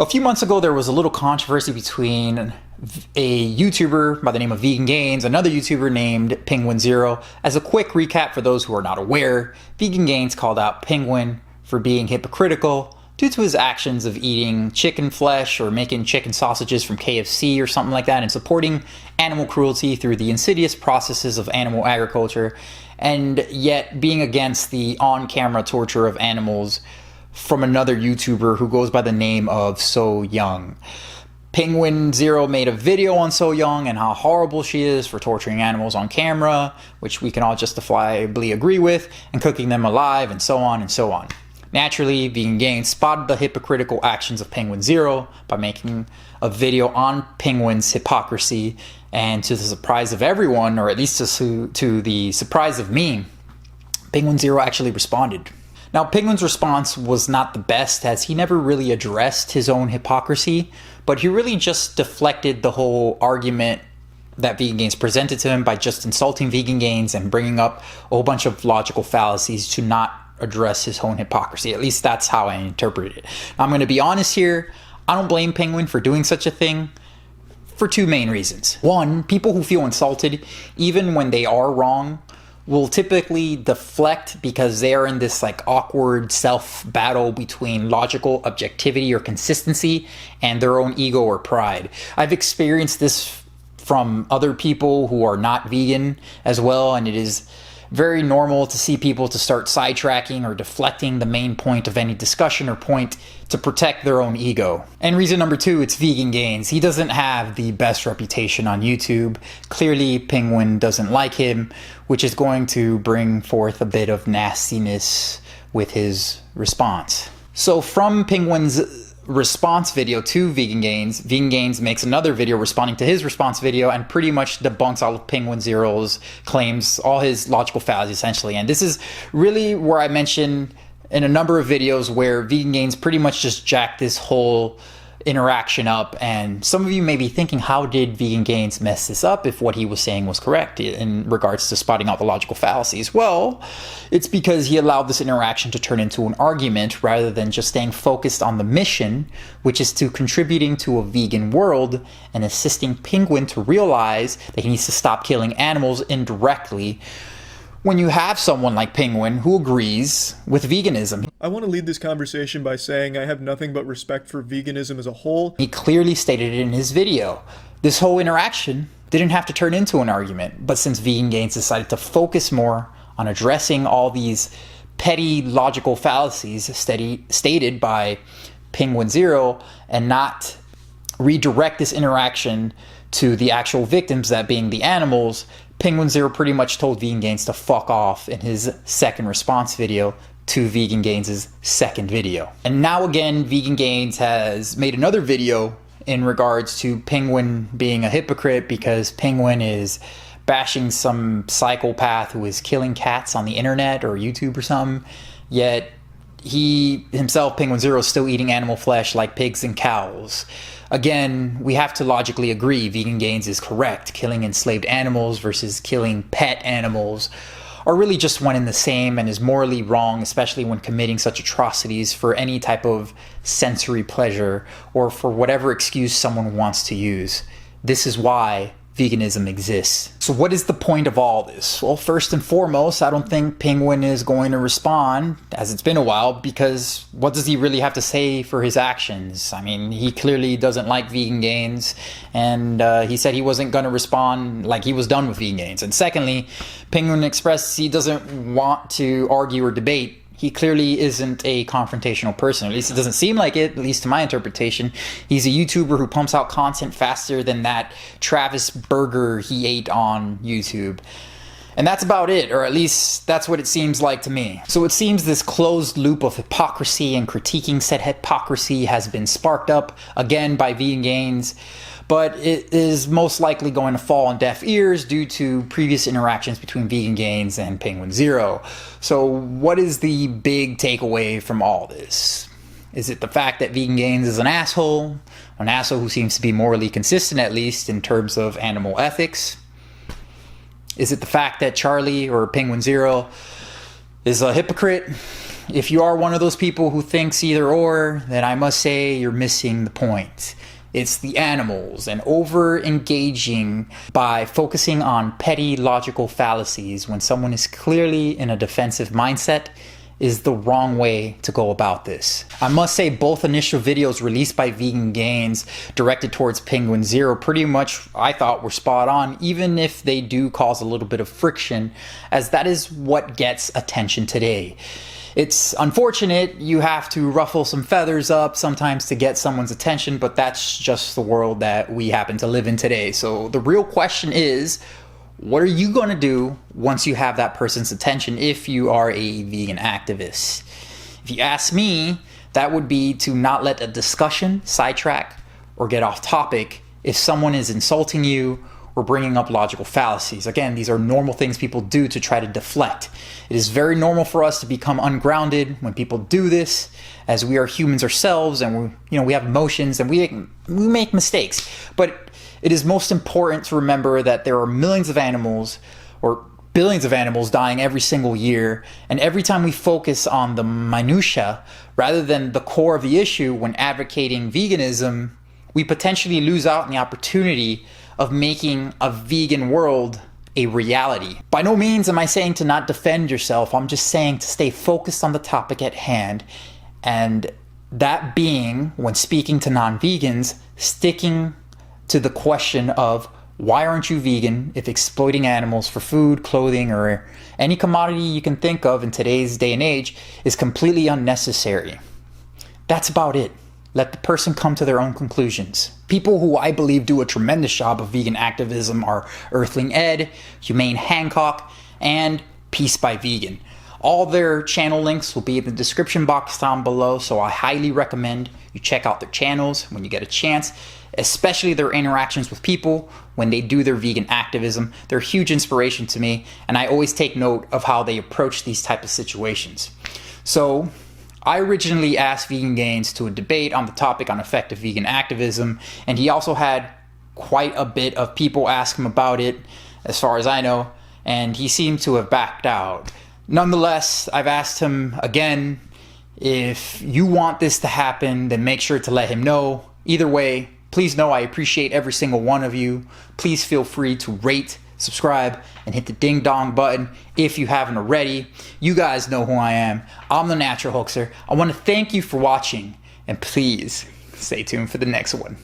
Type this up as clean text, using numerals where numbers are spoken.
A few months ago, there was a little controversy between a YouTuber by the name of Penguinz0, another YouTuber named Penguinz0. As a quick recap for those who are not aware, Penguinz0 called out Penguin for being hypocritical due to his actions of eating chicken flesh or making chicken sausages from KFC or something like that, and supporting animal cruelty through the insidious processes of animal agriculture, and yet being against the on-camera torture of animals from another YouTuber who goes by the name of So Young. Penguinz0 made a video on So Young and how horrible she is for torturing animals on camera, which we can all justifiably agree with, and cooking them alive, and so on and so on. Naturally, Penguinz0 spotted the hypocritical actions of Penguinz0 by making a video on Penguin's hypocrisy, and to the surprise of everyone, or at least to the surprise of me, Penguinz0 actually responded. Now, Penguinz0's response was not the best, as he never really addressed his own hypocrisy, but he really just deflected the whole argument that Penguinz0 presented to him by just insulting Penguinz0 and bringing up a whole bunch of logical fallacies to not address his own hypocrisy. At least that's how I interpret it. Now, I'm going to be honest here. I don't blame Penguin for doing such a thing for two main reasons. One, people who feel insulted, even when they are wrong, will typically deflect because they are in this like awkward self-battle between logical objectivity or consistency and their own ego or pride. I've experienced this from other people who are not vegan as well, and it is very normal to see people to start sidetracking or deflecting the main point of any discussion or point to protect their own ego. And reason number two, it's Penguinz0. He doesn't have the best reputation on YouTube. Clearly, Penguin doesn't like him, which is going to bring forth a bit of nastiness with his response. So from Penguin's response video to Penguinz0 makes another video responding to his response video and pretty much debunks all of Penguinz0's claims, all his logical fallacies essentially. And this is really where I mentioned in a number of videos where Penguinz0 pretty much just jacked this whole interaction up, and some of you may be thinking, how did Penguinz0 mess this up if what he was saying was correct in regards to spotting out the logical fallacies? Well, it's because he allowed this interaction to turn into an argument rather than just staying focused on the mission, which is to contributing to a vegan world and assisting Penguin to realize that he needs to stop killing animals indirectly. When you have someone like Penguin who agrees with veganism. I want to lead this conversation by saying I have nothing but respect for veganism as a whole. He clearly stated it in his video. This whole interaction didn't have to turn into an argument, but since Penguinz0 decided to focus more on addressing all these petty logical fallacies stated by Penguinz0 and not redirect this interaction to the actual victims, that being the animals, Penguinz0 pretty much told Penguinz0 to fuck off in his second response video to Penguinz0's second video. And now again, Penguinz0 has made another video in regards to Penguin being a hypocrite because Penguin is bashing some psychopath who is killing cats on the internet or YouTube or something, yet he himself, Penguinz0, is still eating animal flesh like pigs and cows. Again, we have to logically agree Penguinz0 is correct. Killing enslaved animals versus killing pet animals are really just one and the same, and is morally wrong, especially when committing such atrocities for any type of sensory pleasure or for whatever excuse someone wants to use. This is why veganism exists. So what is the point of all this? Well, first and foremost, I don't think Penguin is going to respond, as it's been a while, because what does he really have to say for his actions? I mean, he clearly doesn't like Penguinz0, and he said he wasn't going to respond, like he was done with Penguinz0. And secondly, Penguin expressed he doesn't want to argue or debate. He clearly isn't a confrontational person. At least it doesn't seem like it, at least to my interpretation. He's a YouTuber who pumps out content faster than that Travis burger he ate on YouTube. And that's about it, or at least that's what it seems like to me. So it seems this closed loop of hypocrisy and critiquing said hypocrisy has been sparked up again by Penguinz0, but it is most likely going to fall on deaf ears due to previous interactions between Penguinz0 and Penguinz0. So what is the big takeaway from all this? Is it the fact that Penguinz0 is an asshole who seems to be morally consistent, at least in terms of animal ethics? Is it the fact that Charlie or Penguinz0 is a hypocrite? if you are one of those people who thinks either or, then I must say you're missing the point. It's the animals, and over engaging by focusing on petty logical fallacies when someone is clearly in a defensive mindset is the wrong way to go about this. I must say both initial videos released by Veganz0 directed towards Penguinz0 pretty much I thought were spot on, even if they do cause a little bit of friction, as that is what gets attention today. It's unfortunate you have to ruffle some feathers up sometimes to get someone's attention, but that's just the world that we happen to live in today. So the real question is, what are you going to do once you have that person's attention if you are a vegan activist? If you ask me, that would be to not let a discussion sidetrack or get off topic if someone is insulting you or bringing up logical fallacies. Again, these are normal things people do to try to deflect. It is very normal for us to become ungrounded when people do this, as we are humans ourselves, and we have emotions and we make mistakes. But it is most important to remember that there are millions of animals or billions of animals dying every single year, and every time we focus on the minutia rather than the core of the issue when advocating veganism, we potentially lose out on the opportunity of making a vegan world a reality. By no means am I saying to not defend yourself. I'm just saying to stay focused on the topic at hand, and that being, when speaking to non-vegans, sticking to the question of why aren't you vegan if exploiting animals for food, clothing, or any commodity you can think of in today's day and age is completely unnecessary. That's about it. Let the person come to their own conclusions. People who I believe do a tremendous job of vegan activism are Earthling Ed, Humane Hancock, and Peace by Vegan. All their channel links will be in the description box down below, so I highly recommend you check out their channels when you get a chance, especially their interactions with people when they do their vegan activism. They're a huge inspiration to me, and I always take note of how they approach these type of situations. So I originally asked Veganz0 to a debate on the topic on effective vegan activism, and he also had quite a bit of people ask him about it, as far as I know, and he seemed to have backed out. Nonetheless, I've asked him again, if you want this to happen, then make sure to let him know. Either way, please know I appreciate every single one of you. Please feel free to rate, subscribe, and hit the ding dong button if you haven't already. You guys know who I am. I'm the Natural Hoaxer. I want to thank you for watching, and please stay tuned for the next one.